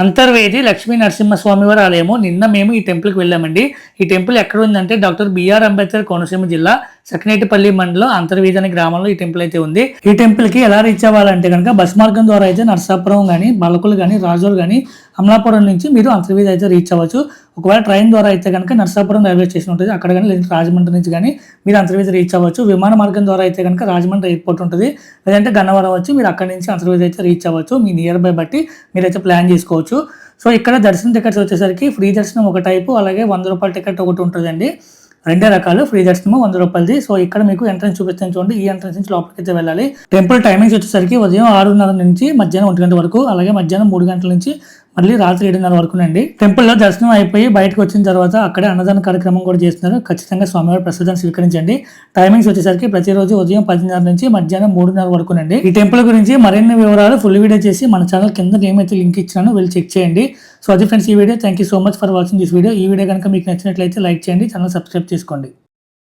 అంతర్వేది లక్ష్మీ నరసింహస్వామి వారి ఆలయము. నిన్న మేము ఈ టెంపుల్కి వెళ్ళామండి. ఈ టెంపుల్ ఎక్కడ ఉందంటే డాక్టర్ బిఆర్ అంబేద్కర్ కోనసీమ జిల్లా సకినేటిపల్లి మండలం అంతర్వేది అనే గ్రామంలో ఈ టెంపుల్ అయితే ఉంది. ఈ టెంపుల్ కి ఎలా రీచ్ అవ్వాలంటే కనుక బస్ మార్గం ద్వారా అయితే నరసాపురం కానీ, బలకులు కానీ, రాజోల్ కానీ, అమలాపురం నుంచి మీరు అంతర్వేది అయితే రీచ్ అవ్వచ్చు. ఒకవేళ ట్రైన్ ద్వారా అయితే కనుక నరసాపురం రైల్వే స్టేషన్ ఉంటుంది, అక్కడ కానీ, లేదంటే రాజమండ్రి నుంచి కానీ మీరు అంతర్వేది రీచ్ అవ్వచ్చు. విమాన మార్గం ద్వారా అయితే కనుక రాజమండ్రి ఎయిర్పోర్ట్ ఉంటుంది, లేదంటే గన్నవరం వచ్చి మీరు అక్కడి నుంచి అంతర్వేది అయితే రీచ్ అవ్వచ్చు. మీ నియర్ బై బట్టి మీరైతే ప్లాన్ చేసుకోవచ్చు. సో ఇక్కడ దర్శనం టికెట్స్ వచ్చేసరికి ఫ్రీ దర్శనం ఒక టైపు, అలాగే 100 రూపాయల టికెట్ ఒకటి ఉంటుందండి. రెండే రకాలు, ఫ్రీ దర్శనము 100 రూపాయలది. సో ఇక్కడ మీకు ఎంట్రన్స్ చూపిస్తాను చూడండి. ఈ ఎంట్రన్స్ నుంచి లోపలికి అయితే వెళ్ళాలి. టెంపుల్ టైమింగ్స్ వచ్చేసరికి ఉదయం 6:30 నుంచి మధ్యాహ్నం 1 గంట వరకు, అలాగే మధ్యాహ్నం 3 గంటల నుంచి మళ్ళీ రాత్రి 7:30 వరకు అండి. టెంపుల్లో దర్శనం అయిపోయి బయటకు వచ్చిన తర్వాత అక్కడే అన్నదాన కార్యక్రమం కూడా చేస్తున్నారు. ఖచ్చితంగా స్వామివారి ప్రసాదాన్ని స్వీకరించండి. టైమింగ్స్ వచ్చేసరికి ప్రతిరోజు ఉదయం 10:30 నుంచి మధ్యాహ్నం 3:30 వరకు అండి. ఈ టెంపుల్ గురించి మరిన్ని వివరాలు ఫుల్ వీడియో చేసి మన ఛానల్ కింద నేమైతే లింక్ ఇచ్చాను, వెళ్ళి చెక్ చేయండి. సో అది ఫ్రెండ్స్ ఈ video. Thank you so much for watching this video. ఈ వీడియో కనుక మీకు నచ్చినట్లయితే లైక్ చేయండి, ఛానల్ సబ్స్క్రైబ్ చేసుకోండి.